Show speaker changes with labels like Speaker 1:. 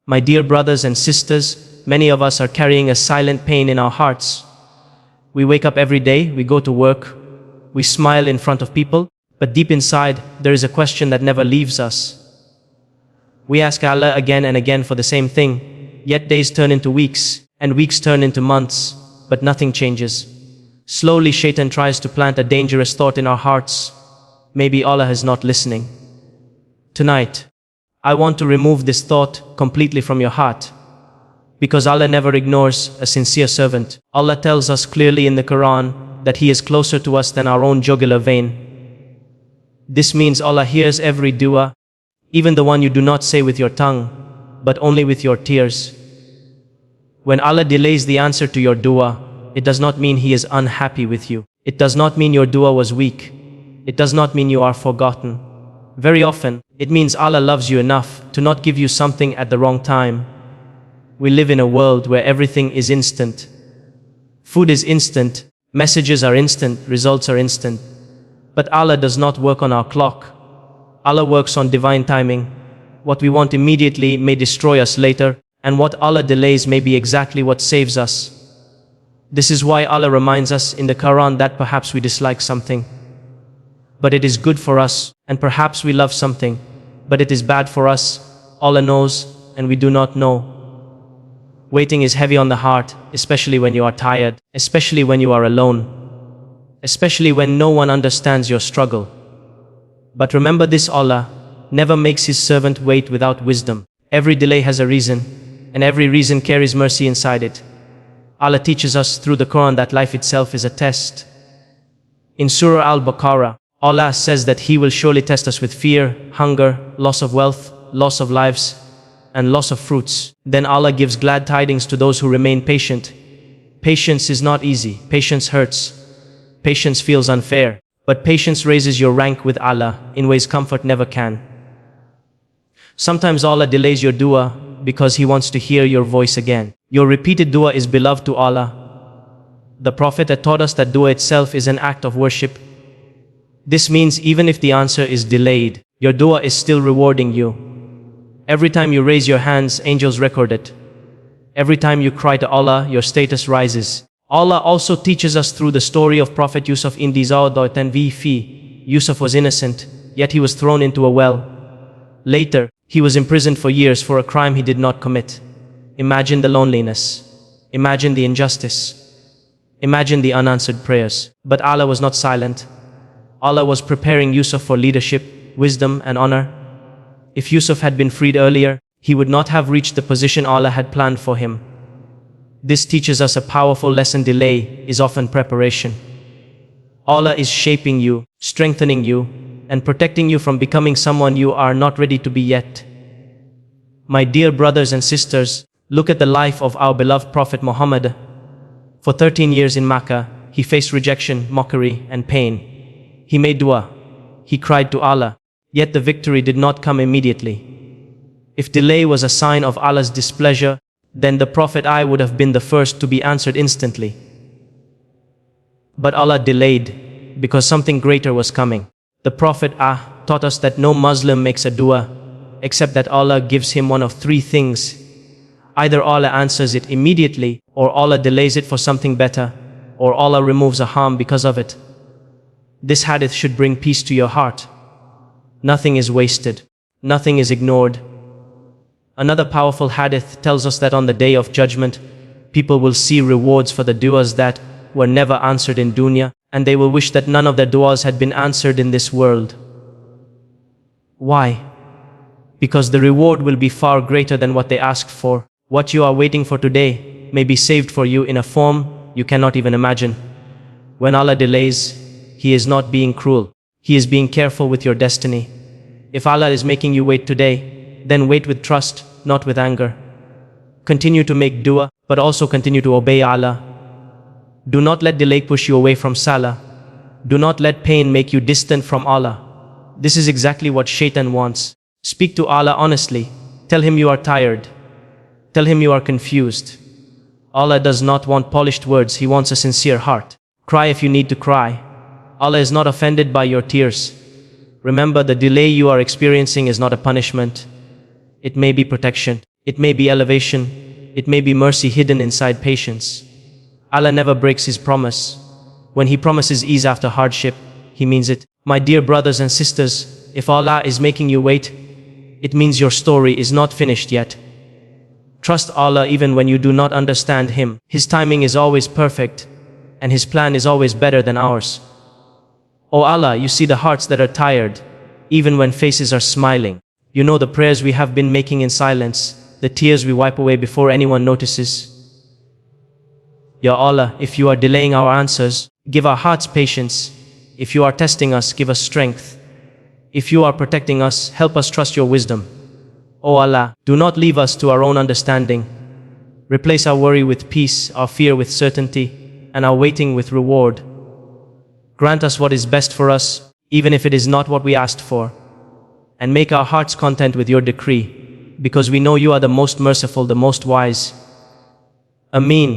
Speaker 1: My dear brothers and sisters, many of us are carrying a silent pain in our hearts. We wake up every day, we go to work, we smile in front of people, but deep inside, there is a question that never leaves us. We ask Allah again and again for the same thing, yet days turn into weeks, and weeks turn into months, but nothing changes. Slowly, Shaitan tries to plant a dangerous thought in our hearts. Maybe Allah is not listening. Tonight, I want to remove this thought completely from your heart, because Allah never ignores a sincere servant. Allah tells us clearly in the Qur'an that He is closer to us than our own jugular vein. This means Allah hears every dua, even the one you do not say with your tongue, but only with your tears. When Allah delays the answer to your dua, it does not mean He is unhappy with you. It does not mean your dua was weak. It does not mean you are forgotten. Very often, it means Allah loves you enough to not give you something at the wrong time. We live in a world where everything is instant. Food is instant, messages are instant, results are instant. But Allah does not work on our clock. Allah works on divine timing. What we want immediately may destroy us later, and what Allah delays may be exactly what saves us. This is why Allah reminds us in the Quran that perhaps we dislike something, but it is good for us, and perhaps we love something, but it is bad for us. Allah knows, and we do not know. Waiting is heavy on the heart, especially when you are tired, especially when you are alone, especially when no one understands your struggle. But remember this, Allah never makes His servant wait without wisdom. Every delay has a reason, and every reason carries mercy inside it. Allah teaches us through the Quran that life itself is a test. In Surah Al-Baqarah, Allah says that He will surely test us with fear, hunger, loss of wealth, loss of lives, and loss of fruits. Then Allah gives glad tidings to those who remain patient. Patience is not easy. Patience hurts. Patience feels unfair. But patience raises your rank with Allah in ways comfort never can. Sometimes Allah delays your dua because He wants to hear your voice again. Your repeated dua is beloved to Allah. The Prophet had taught us that dua itself is an act of worship. This means even if the answer is delayed, your dua is still rewarding you. Every time you raise your hands, angels record it. Every time you cry to Allah, your status rises. Allah also teaches us through the story of Prophet Yusuf in Fi. Yusuf was innocent, yet he was thrown into a well. Later, he was imprisoned for years for a crime he did not commit. Imagine the loneliness. Imagine the injustice. Imagine the unanswered prayers. But Allah was not silent. Allah was preparing Yusuf for leadership, wisdom, and honor. If Yusuf had been freed earlier, he would not have reached the position Allah had planned for him. This teaches us a powerful lesson: delay is often preparation. Allah is shaping you, strengthening you, and protecting you from becoming someone you are not ready to be yet. My dear brothers and sisters, look at the life of our beloved Prophet Muhammad. For 13 years in Makkah, he faced rejection, mockery, and pain. He made dua. He cried to Allah. Yet the victory did not come immediately. If delay was a sign of Allah's displeasure, then the Prophet would have been the first to be answered instantly. But Allah delayed because something greater was coming. The Prophet taught us that no Muslim makes a dua except that Allah gives him one of three things. Either Allah answers it immediately, or Allah delays it for something better, or Allah removes a harm because of it. This hadith should bring peace to your heart. Nothing is wasted. Nothing is ignored. Another powerful hadith tells us that on the day of judgment, people will see rewards for the du'as that were never answered in dunya, and they will wish that none of their du'as had been answered in this world. Why? Because the reward will be far greater than what they asked for. What you are waiting for today may be saved for you in a form you cannot even imagine. When Allah delays, He is not being cruel. He is being careful with your destiny. If Allah is making you wait today, then wait with trust, not with anger. Continue to make dua, but also continue to obey Allah. Do not let delay push you away from salah. Do not let pain make you distant from Allah. This is exactly what Shaitan wants. Speak to Allah honestly. Tell Him you are tired. Tell Him you are confused. Allah does not want polished words. He wants a sincere heart. Cry if you need to cry. Allah is not offended by your tears. Remember, the delay you are experiencing is not a punishment. It may be protection. It may be elevation, it may be mercy hidden inside patience. Allah never breaks His promise. When He promises ease after hardship, He means it. My dear brothers and sisters, if Allah is making you wait, it means your story is not finished yet. Trust Allah even when you do not understand Him. His timing is always perfect, and His plan is always better than ours. O Allah, you see the hearts that are tired, even when faces are smiling. You know the prayers we have been making in silence, the tears we wipe away before anyone notices. Ya Allah, if you are delaying our answers, give our hearts patience. If you are testing us, give us strength. If you are protecting us, help us trust your wisdom. O Allah, do not leave us to our own understanding. Replace our worry with peace, our fear with certainty, and our waiting with reward. Grant us what is best for us, even if it is not what we asked for. And make our hearts content with your decree, because we know you are the most merciful, the most wise. Ameen.